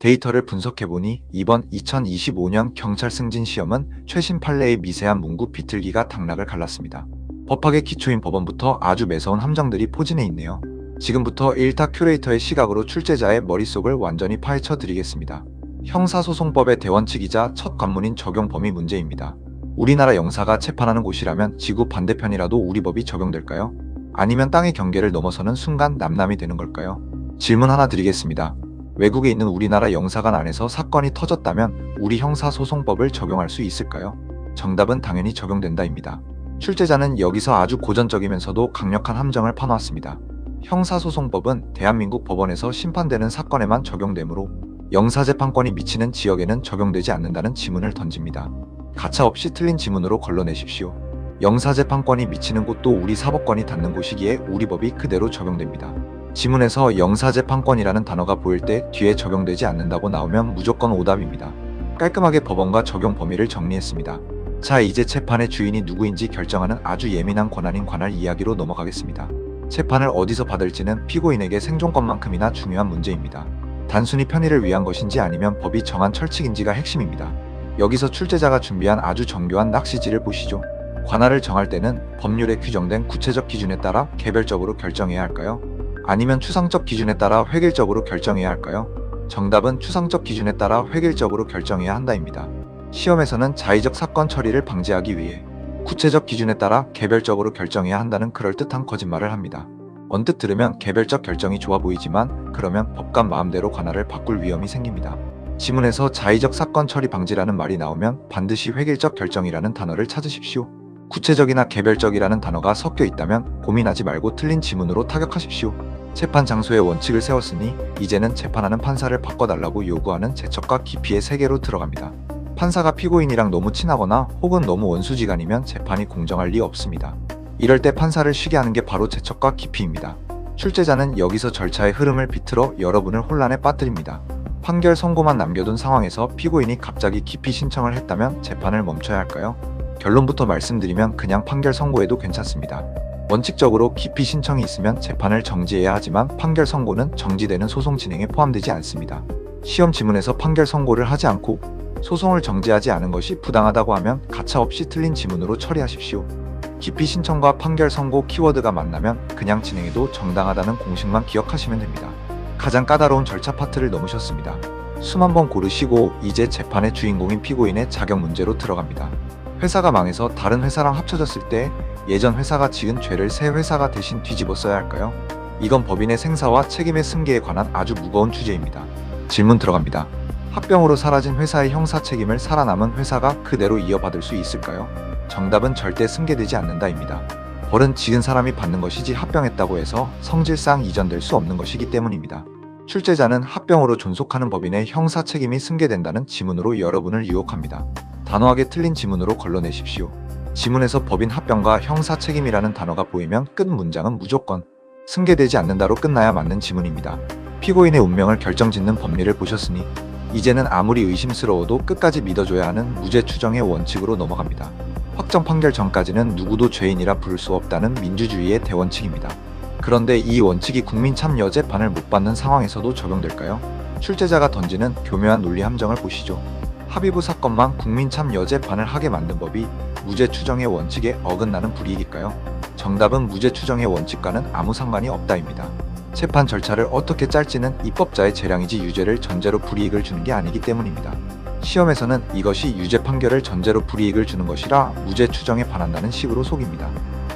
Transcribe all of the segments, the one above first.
데이터를 분석해보니 이번 2025년 경찰 승진 시험은 최신 판례의 미세한 문구 비틀기가 당락을 갈랐습니다. 법학의 기초인 법원부터 아주 매서운 함정들이 포진해 있네요. 지금부터 일타 큐레이터의 시각으로 출제자의 머릿속을 완전히 파헤쳐 드리겠습니다. 형사소송법의 대원칙이자 첫 관문인 적용 범위 문제입니다. 우리나라 영사가 재판하는 곳이라면 지구 반대편이라도 우리 법이 적용될까요? 아니면 땅의 경계를 넘어서는 순간 남남이 되는 걸까요? 질문 하나 드리겠습니다. 외국에 있는 우리나라 영사관 안에서 사건이 터졌다면 우리 형사소송법을 적용할 수 있을까요? 정답은 당연히 적용된다입니다. 출제자는 여기서 아주 고전적이면서도 강력한 함정을 파놓았습니다. 형사소송법은 대한민국 법원에서 심판되는 사건에만 적용되므로 영사재판권이 미치는 지역에는 적용되지 않는다는 지문을 던집니다. 가차없이 틀린 지문으로 걸러내십시오. 영사재판권이 미치는 곳도 우리 사법권이 닿는 곳이기에 우리 법이 그대로 적용됩니다. 지문에서 영사재판권이라는 단어가 보일 때 뒤에 적용되지 않는다고 나오면 무조건 오답입니다. 깔끔하게 법원과 적용 범위를 정리했습니다. 자, 이제 재판의 주인이 누구인지 결정하는 아주 예민한 권한인 관할 이야기로 넘어가겠습니다. 재판을 어디서 받을지는 피고인에게 생존권만큼이나 중요한 문제입니다. 단순히 편의를 위한 것인지 아니면 법이 정한 철칙인지가 핵심입니다. 여기서 출제자가 준비한 아주 정교한 낚시질을 보시죠. 관할을 정할 때는 법률에 규정된 구체적 기준에 따라 개별적으로 결정해야 할까요? 아니면 추상적 기준에 따라 획일적으로 결정해야 할까요? 정답은 추상적 기준에 따라 획일적으로 결정해야 한다입니다. 시험에서는 자의적 사건 처리를 방지하기 위해 구체적 기준에 따라 개별적으로 결정해야 한다는 그럴듯한 거짓말을 합니다. 언뜻 들으면 개별적 결정이 좋아 보이지만 그러면 법관 마음대로 관할을 바꿀 위험이 생깁니다. 지문에서 자의적 사건 처리 방지라는 말이 나오면 반드시 획일적 결정이라는 단어를 찾으십시오. 구체적이나 개별적이라는 단어가 섞여 있다면 고민하지 말고 틀린 지문으로 타격하십시오. 재판 장소에 원칙을 세웠으니 이제는 재판하는 판사를 바꿔달라고 요구하는 재척과 기피의 세계로 들어갑니다. 판사가 피고인이랑 너무 친하거나 혹은 너무 원수지간이면 재판이 공정할 리 없습니다. 이럴 때 판사를 쉬게 하는 게 바로 재척과 기피입니다. 출제자는 여기서 절차의 흐름을 비틀어 여러분을 혼란에 빠뜨립니다. 판결 선고만 남겨둔 상황에서 피고인이 갑자기 기피 신청을 했다면 재판을 멈춰야 할까요? 결론부터 말씀드리면 그냥 판결 선고해도 괜찮습니다. 원칙적으로 기피 신청이 있으면 재판을 정지해야 하지만 판결 선고는 정지되는 소송 진행에 포함되지 않습니다. 시험 지문에서 판결 선고를 하지 않고 소송을 정지하지 않은 것이 부당하다고 하면 가차없이 틀린 지문으로 처리하십시오. 기피 신청과 판결 선고 키워드가 만나면 그냥 진행해도 정당하다는 공식만 기억하시면 됩니다. 가장 까다로운 절차 파트를 넘으셨습니다. 숨 한번 고르시고 이제 재판의 주인공인 피고인의 자격 문제로 들어갑니다. 회사가 망해서 다른 회사랑 합쳐졌을 때 예전 회사가 지은 죄를 새 회사가 대신 뒤집어 써야 할까요? 이건 법인의 생사와 책임의 승계에 관한 아주 무거운 주제입니다. 질문 들어갑니다. 합병으로 사라진 회사의 형사 책임을 살아남은 회사가 그대로 이어받을 수 있을까요? 정답은 절대 승계되지 않는다입니다. 벌은 지은 사람이 받는 것이지 합병했다고 해서 성질상 이전될 수 없는 것이기 때문입니다. 출제자는 합병으로 존속하는 법인의 형사 책임이 승계된다는 지문으로 여러분을 유혹합니다. 단호하게 틀린 지문으로 걸러내십시오. 지문에서 법인 합병과 형사 책임이라는 단어가 보이면 끝 문장은 무조건 승계되지 않는다로 끝나야 맞는 지문입니다. 피고인의 운명을 결정짓는 법리를 보셨으니 이제는 아무리 의심스러워도 끝까지 믿어줘야 하는 무죄 추정의 원칙으로 넘어갑니다. 확정 판결 전까지는 누구도 죄인이라 부를 수 없다는 민주주의의 대원칙입니다. 그런데 이 원칙이 국민 참여 재판을 못 받는 상황에서도 적용될까요? 출제자가 던지는 교묘한 논리 함정을 보시죠. 합의부 사건만 국민 참여 재판을 하게 만든 법이 무죄 추정의 원칙에 어긋나는 불이익일까요? 정답은 무죄 추정의 원칙과는 아무 상관이 없다입니다. 재판 절차를 어떻게 짤지는 입법자의 재량이지 유죄를 전제로 불이익을 주는 게 아니기 때문입니다. 시험에서는 이것이 유죄 판결을 전제로 불이익을 주는 것이라 무죄 추정에 반한다는 식으로 속입니다.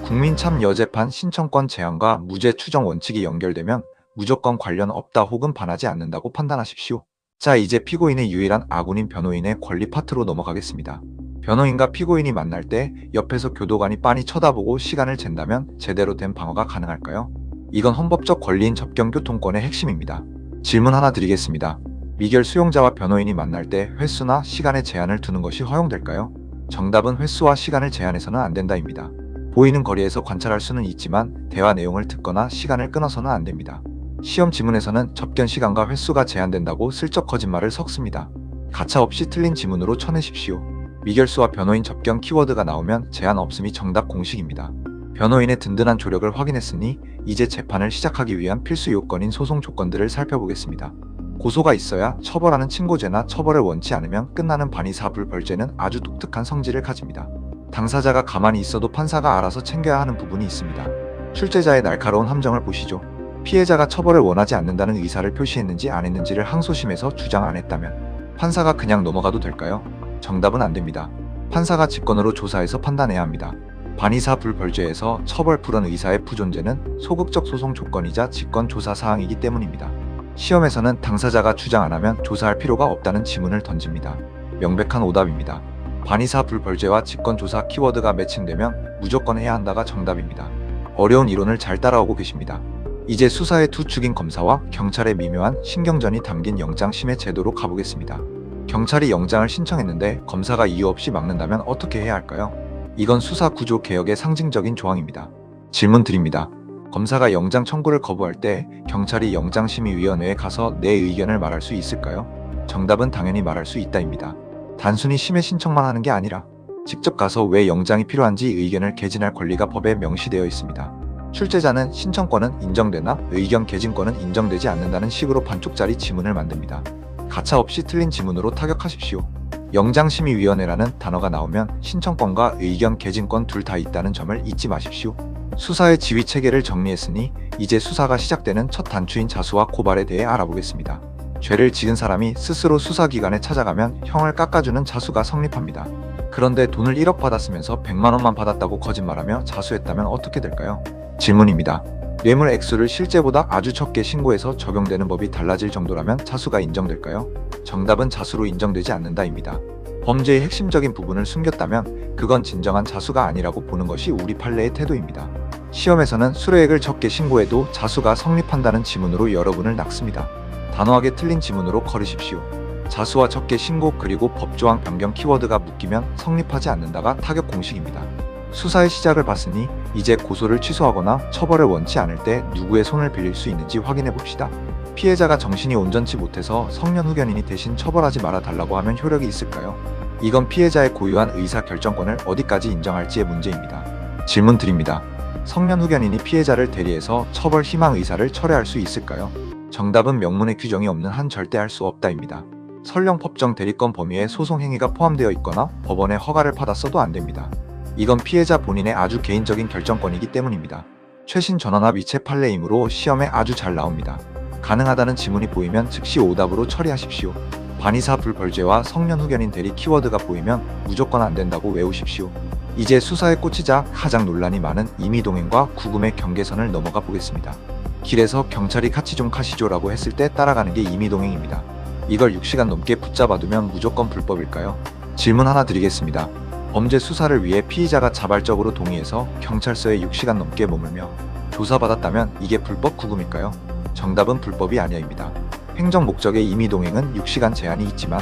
국민 참여 재판 신청권 제한과 무죄 추정 원칙이 연결되면 무조건 관련 없다 혹은 반하지 않는다고 판단하십시오. 자, 이제 피고인의 유일한 아군인 변호인의 권리 파트로 넘어가겠습니다. 변호인과 피고인이 만날 때 옆에서 교도관이 빤히 쳐다보고 시간을 잰다면 제대로 된 방어가 가능할까요? 이건 헌법적 권리인 접견교통권의 핵심입니다. 질문 하나 드리겠습니다. 미결 수용자와 변호인이 만날 때 횟수나 시간에 제한을 두는 것이 허용될까요? 정답은 횟수와 시간을 제한해서는 안 된다입니다. 보이는 거리에서 관찰할 수는 있지만 대화 내용을 듣거나 시간을 끊어서는 안 됩니다. 시험 지문에서는 접견 시간과 횟수가 제한된다고 슬쩍 거짓말을 섞습니다. 가차없이 틀린 지문으로 쳐내십시오. 미결수와 변호인 접견 키워드가 나오면 제한 없음이 정답 공식입니다. 변호인의 든든한 조력을 확인했으니 이제 재판을 시작하기 위한 필수 요건인 소송 조건들을 살펴보겠습니다. 고소가 있어야 처벌하는 친고죄나 처벌을 원치 않으면 끝나는 반의사불벌죄는 아주 독특한 성질을 가집니다. 당사자가 가만히 있어도 판사가 알아서 챙겨야 하는 부분이 있습니다. 출제자의 날카로운 함정을 보시죠. 피해자가 처벌을 원하지 않는다는 의사를 표시했는지 안 했는지를 항소심에서 주장 안 했다면 판사가 그냥 넘어가도 될까요? 정답은 안 됩니다. 판사가 직권으로 조사해서 판단해야 합니다. 반의사불벌죄에서 처벌불원 의사의 부존재는 소극적 소송 조건이자 직권 조사 사항이기 때문입니다. 시험에서는 당사자가 주장 안 하면 조사할 필요가 없다는 지문을 던집니다. 명백한 오답입니다. 반의사불벌죄와 직권조사 키워드가 매칭되면 무조건 해야 한다가 정답입니다. 어려운 이론을 잘 따라오고 계십니다. 이제 수사의 두 축인 검사와 경찰의 미묘한 신경전이 담긴 영장심의 제도로 가보겠습니다. 경찰이 영장을 신청했는데 검사가 이유 없이 막는다면 어떻게 해야 할까요? 이건 수사 구조 개혁의 상징적인 조항입니다. 질문 드립니다. 검사가 영장 청구를 거부할 때 경찰이 영장심의위원회에 가서 내 의견을 말할 수 있을까요? 정답은 당연히 말할 수 있다입니다. 단순히 심의 신청만 하는 게 아니라 직접 가서 왜 영장이 필요한지 의견을 개진할 권리가 법에 명시되어 있습니다. 출제자는 신청권은 인정되나 의견 개진권은 인정되지 않는다는 식으로 반쪽짜리 지문을 만듭니다. 가차없이 틀린 지문으로 타격하십시오. 영장심의위원회라는 단어가 나오면 신청권과 의견 개진권 둘 다 있다는 점을 잊지 마십시오. 수사의 지휘 체계를 정리했으니 이제 수사가 시작되는 첫 단추인 자수와 고발에 대해 알아보겠습니다. 죄를 지은 사람이 스스로 수사기관에 찾아가면 형을 깎아주는 자수가 성립합니다. 그런데 돈을 1억 받았으면서 100만 원만 받았다고 거짓말하며 자수했다면 어떻게 될까요? 질문입니다. 뇌물 액수를 실제보다 아주 적게 신고해서 적용되는 법이 달라질 정도라면 자수가 인정될까요? 정답은 자수로 인정되지 않는다입니다. 범죄의 핵심적인 부분을 숨겼다면 그건 진정한 자수가 아니라고 보는 것이 우리 판례의 태도입니다. 시험에서는 수뢰액을 적게 신고해도 자수가 성립한다는 지문으로 여러분을 낚습니다. 단호하게 틀린 지문으로 거르십시오. 자수와 적게 신고 그리고 법조항 변경 키워드가 묶이면 성립하지 않는다가 타격 공식입니다. 수사의 시작을 봤으니 이제 고소를 취소하거나 처벌을 원치 않을 때 누구의 손을 빌릴 수 있는지 확인해 봅시다. 피해자가 정신이 온전치 못해서 성년 후견인이 대신 처벌하지 말아 달라고 하면 효력이 있을까요? 이건 피해자의 고유한 의사 결정권을 어디까지 인정할지의 문제입니다. 질문 드립니다. 성년 후견인이 피해자를 대리해서 처벌 희망 의사를 철회할 수 있을까요? 정답은 명문의 규정이 없는 한 절대 할 수 없다입니다. 설령 법정 대리권 범위에 소송 행위가 포함되어 있거나 법원의 허가를 받았어도 안 됩니다. 이건 피해자 본인의 아주 개인적인 결정권이기 때문입니다. 최신 전원합 이체 판례이므로 시험에 아주 잘 나옵니다. 가능하다는 지문이 보이면 즉시 오답으로 처리하십시오. 반의사불벌죄와 성년 후견인 대리 키워드가 보이면 무조건 안 된다고 외우십시오. 이제 수사에 꽂히자 가장 논란이 많은 임의동행과 구금의 경계선을 넘어가 보겠습니다. 길에서 경찰이 같이 좀 가시죠라고 했을 때 따라가는 게 임의동행입니다. 이걸 6시간 넘게 붙잡아두면 무조건 불법일까요? 질문 하나 드리겠습니다. 범죄 수사를 위해 피의자가 자발적으로 동의해서 경찰서에 6시간 넘게 머물며 조사받았다면 이게 불법 구금일까요? 정답은 불법이 아니야입니다. 행정 목적의 임의동행은 6시간 제한이 있지만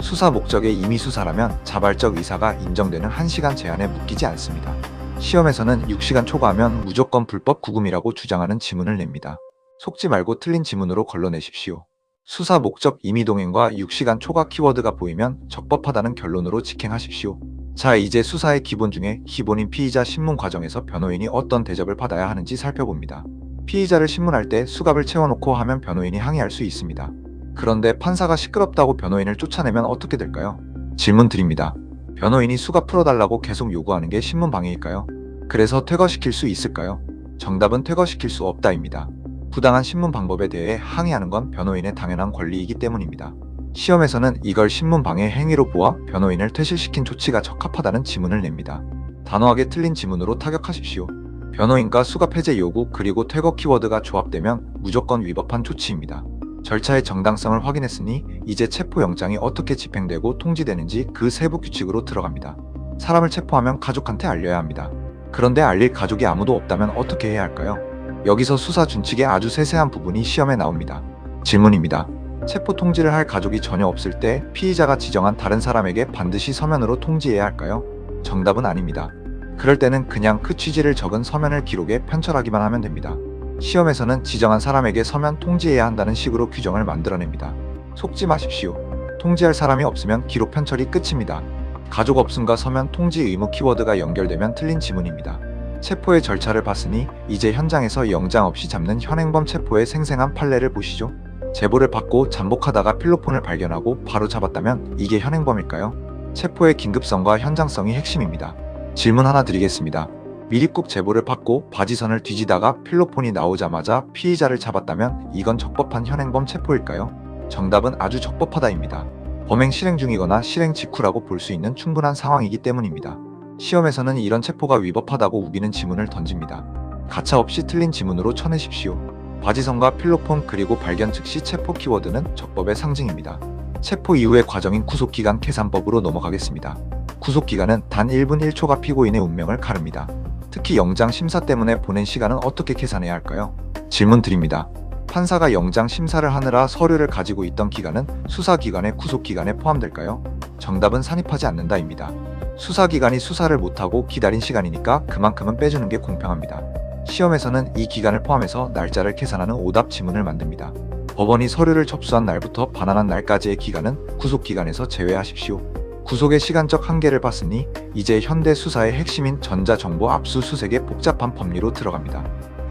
수사 목적의 임의수사라면 자발적 의사가 인정되는 1시간 제한에 묶이지 않습니다. 시험에서는 6시간 초과하면 무조건 불법 구금이라고 주장하는 지문을 냅니다. 속지 말고 틀린 지문으로 걸러내십시오. 수사 목적 임의동행과 6시간 초과 키워드가 보이면 적법하다는 결론으로 직행하십시오. 자, 이제 수사의 기본 중에 기본인 피의자 신문 과정에서 변호인이 어떤 대접을 받아야 하는지 살펴봅니다. 피의자를 신문할 때 수갑을 채워놓고 하면 변호인이 항의할 수 있습니다. 그런데 판사가 시끄럽다고 변호인을 쫓아내면 어떻게 될까요? 질문 드립니다. 변호인이 수갑 풀어달라고 계속 요구하는 게 신문방해일까요? 그래서 퇴거시킬 수 있을까요? 정답은 퇴거시킬 수 없다입니다. 부당한 신문 방법에 대해 항의하는 건 변호인의 당연한 권리이기 때문입니다. 시험에서는 이걸 신문방해 행위로 보아 변호인을 퇴실시킨 조치가 적합하다는 지문을 냅니다. 단호하게 틀린 지문으로 타격하십시오. 변호인과 수갑 해제 요구 그리고 퇴거 키워드가 조합되면 무조건 위법한 조치입니다. 절차의 정당성을 확인했으니 이제 체포영장이 어떻게 집행되고 통지되는지 그 세부 규칙으로 들어갑니다. 사람을 체포하면 가족한테 알려야 합니다. 그런데 알릴 가족이 아무도 없다면 어떻게 해야 할까요? 여기서 수사 준칙의 아주 세세한 부분이 시험에 나옵니다. 질문입니다. 체포 통지를 할 가족이 전혀 없을 때 피의자가 지정한 다른 사람에게 반드시 서면으로 통지해야 할까요? 정답은 아닙니다. 그럴 때는 그냥 그 취지를 적은 서면을 기록에 편철하기만 하면 됩니다. 시험에서는 지정한 사람에게 서면 통지해야 한다는 식으로 규정을 만들어냅니다. 속지 마십시오. 통지할 사람이 없으면 기록 편철이 끝입니다. 가족 없음과 서면 통지 의무 키워드가 연결되면 틀린 지문입니다. 체포의 절차를 봤으니 이제 현장에서 영장 없이 잡는 현행범 체포의 생생한 판례를 보시죠. 제보를 받고 잠복하다가 필로폰을 발견하고 바로 잡았다면 이게 현행범일까요? 체포의 긴급성과 현장성이 핵심입니다. 질문 하나 드리겠습니다. 미립국 제보를 받고 바지선을 뒤지다가 필로폰이 나오자마자 피의자를 잡았다면 이건 적법한 현행범 체포일까요? 정답은 아주 적법하다입니다. 범행 실행 중이거나 실행 직후라고 볼 수 있는 충분한 상황이기 때문입니다. 시험에서는 이런 체포가 위법하다고 우기는 지문을 던집니다. 가차 없이 틀린 지문으로 쳐내십시오. 바지선과 필로폰 그리고 발견 즉시 체포 키워드는 적법의 상징입니다. 체포 이후의 과정인 구속기간 계산법으로 넘어가겠습니다. 구속기간은 단 1분 1초가 피고인의 운명을 가릅니다. 특히 영장 심사 때문에 보낸 시간은 어떻게 계산해야 할까요? 질문 드립니다. 판사가 영장 심사를 하느라 서류를 가지고 있던 기간은 수사기간의 구속기간에 포함될까요? 정답은 산입하지 않는다입니다. 수사기관이 수사를 못하고 기다린 시간이니까 그만큼은 빼주는 게 공평합니다. 시험에서는 이 기간을 포함해서 날짜를 계산하는 오답 지문을 만듭니다. 법원이 서류를 접수한 날부터 반환한 날까지의 기간은 구속기간에서 제외하십시오. 구속의 시간적 한계를 봤으니 이제 현대 수사의 핵심인 전자정보 압수수색의 복잡한 법리로 들어갑니다.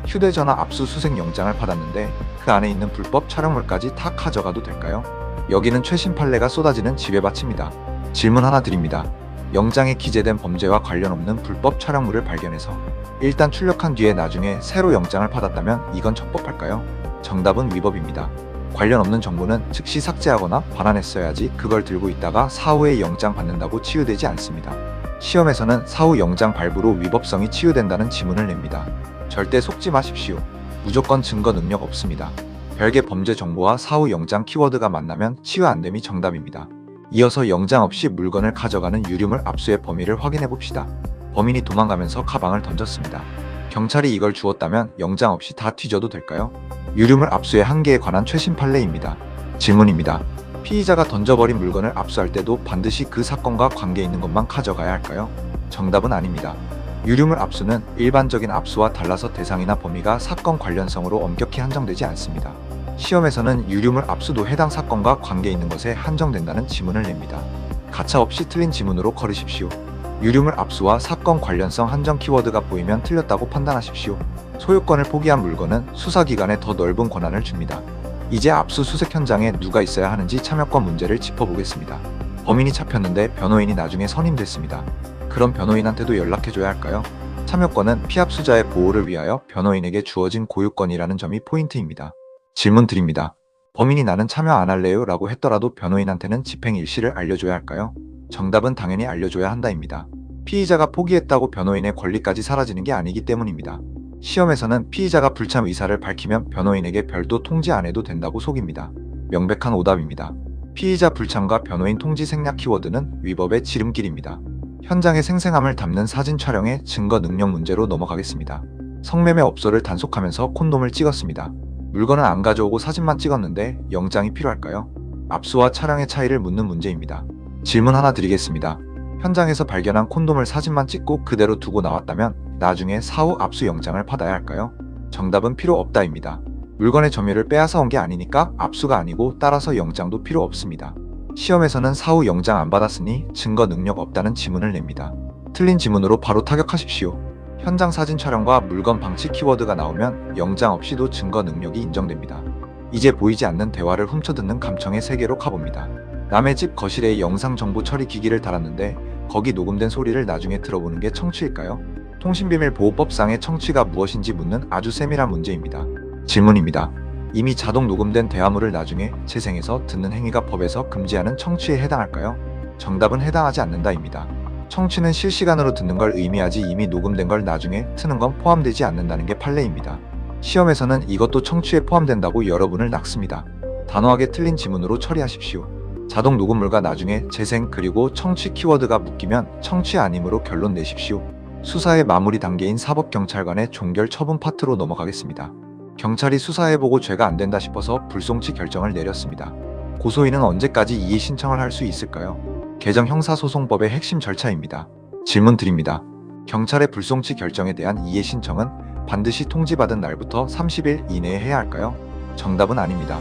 휴대전화 압수수색 영장을 받았는데 그 안에 있는 불법 촬영물까지 다 가져가도 될까요? 여기는 최신 판례가 쏟아지는 지뢰밭입니다. 질문 하나 드립니다. 영장에 기재된 범죄와 관련 없는 불법 촬영물을 발견해서 일단 출력한 뒤에 나중에 새로 영장을 받았다면 이건 적법할까요? 정답은 위법입니다. 관련 없는 정보는 즉시 삭제하거나 반환했어야지 그걸 들고 있다가 사후에 영장 받는다고 치유되지 않습니다. 시험에서는 사후 영장 발부로 위법성이 치유된다는 지문을 냅니다. 절대 속지 마십시오. 무조건 증거 능력 없습니다. 별개 범죄 정보와 사후 영장 키워드가 만나면 치유 안됨이 정답입니다. 이어서 영장 없이 물건을 가져가는 유류물 압수의 범위를 확인해 봅시다. 범인이 도망가면서 가방을 던졌습니다. 경찰이 이걸 주었다면 영장 없이 다 뒤져도 될까요? 유류물 압수의 한계에 관한 최신 판례입니다. 질문입니다. 피의자가 던져버린 물건을 압수할 때도 반드시 그 사건과 관계 있는 것만 가져가야 할까요? 정답은 아닙니다. 유류물 압수는 일반적인 압수와 달라서 대상이나 범위가 사건 관련성으로 엄격히 한정되지 않습니다. 시험에서는 유류물 압수도 해당 사건과 관계 있는 것에 한정된다는 지문을 냅니다. 가차 없이 틀린 지문으로 걸으십시오. 유류물 압수와 사건 관련성 한정 키워드가 보이면 틀렸다고 판단하십시오. 소유권을 포기한 물건은 수사기관에 더 넓은 권한을 줍니다. 이제 압수수색 현장에 누가 있어야 하는지 참여권 문제를 짚어보겠습니다. 범인이 잡혔는데 변호인이 나중에 선임됐습니다. 그럼 변호인한테도 연락해줘야 할까요? 참여권은 피합수자의 보호를 위하여 변호인에게 주어진 고유권이라는 점이 포인트입니다. 질문 드립니다. 범인이 나는 참여 안 할래요 라고 했더라도 변호인한테는 집행 일시를 알려줘야 할까요? 정답은 당연히 알려줘야 한다입니다. 피의자가 포기했다고 변호인의 권리까지 사라지는 게 아니기 때문입니다. 시험에서는 피의자가 불참 의사를 밝히면 변호인에게 별도 통지 안 해도 된다고 속입니다. 명백한 오답입니다. 피의자 불참과 변호인 통지 생략 키워드는 위법의 지름길입니다. 현장의 생생함을 담는 사진 촬영의 증거 능력 문제로 넘어가겠습니다. 성매매 업소를 단속하면서 콘돔을 찍었습니다. 물건을 안 가져오고 사진만 찍었는데 영장이 필요할까요? 압수와 촬영의 차이를 묻는 문제입니다. 질문 하나 드리겠습니다. 현장에서 발견한 콘돔을 사진만 찍고 그대로 두고 나왔다면 나중에 사후 압수 영장을 받아야 할까요? 정답은 필요 없다입니다. 물건의 점유를 빼앗아 온 게 아니니까 압수가 아니고 따라서 영장도 필요 없습니다. 시험에서는 사후 영장 안 받았으니 증거 능력 없다는 지문을 냅니다. 틀린 지문으로 바로 타격하십시오. 현장 사진 촬영과 물건 방치 키워드가 나오면 영장 없이도 증거 능력이 인정됩니다. 이제 보이지 않는 대화를 훔쳐듣는 감청의 세계로 가봅니다. 남의 집 거실에 영상 정보 처리 기기를 달았는데 거기 녹음된 소리를 나중에 들어보는 게 청취일까요? 통신비밀보호법상의 청취가 무엇인지 묻는 아주 세밀한 문제입니다. 질문입니다. 이미 자동 녹음된 대화물을 나중에 재생해서 듣는 행위가 법에서 금지하는 청취에 해당할까요? 정답은 해당하지 않는다입니다. 청취는 실시간으로 듣는 걸 의미하지 이미 녹음된 걸 나중에 트는 건 포함되지 않는다는 게 판례입니다. 시험에서는 이것도 청취에 포함된다고 여러분을 낚습니다. 단호하게 틀린 지문으로 처리하십시오. 자동 녹음물과 나중에 재생 그리고 청취 키워드가 묶이면 청취 아님으로 결론 내십시오. 수사의 마무리 단계인 사법경찰관의 종결 처분 파트로 넘어가겠습니다. 경찰이 수사해보고 죄가 안 된다 싶어서 불송치 결정을 내렸습니다. 고소인은 언제까지 이의 신청을 할 수 있을까요? 개정 형사소송법의 핵심 절차입니다. 질문 드립니다. 경찰의 불송치 결정에 대한 이의 신청은 반드시 통지받은 날부터 30일 이내에 해야 할까요? 정답은 아닙니다.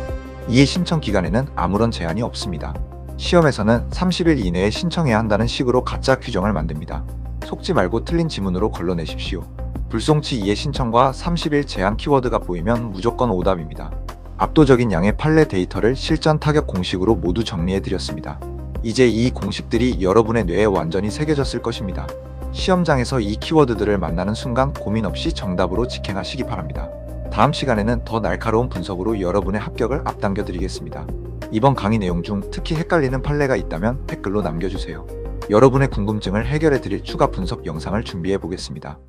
이의 신청 기간에는 아무런 제한이 없습니다. 시험에서는 30일 이내에 신청해야 한다는 식으로 가짜 규정을 만듭니다. 속지 말고 틀린 지문으로 걸러내십시오. 불송치 이의 신청과 30일 제한 키워드가 보이면 무조건 오답입니다. 압도적인 양의 판례 데이터를 실전 타격 공식으로 모두 정리해드렸습니다. 이제 이 공식들이 여러분의 뇌에 완전히 새겨졌을 것입니다. 시험장에서 이 키워드들을 만나는 순간 고민 없이 정답으로 직행하시기 바랍니다. 다음 시간에는 더 날카로운 분석으로 여러분의 합격을 앞당겨 드리겠습니다. 이번 강의 내용 중 특히 헷갈리는 판례가 있다면 댓글로 남겨주세요. 여러분의 궁금증을 해결해 드릴 추가 분석 영상을 준비해 보겠습니다.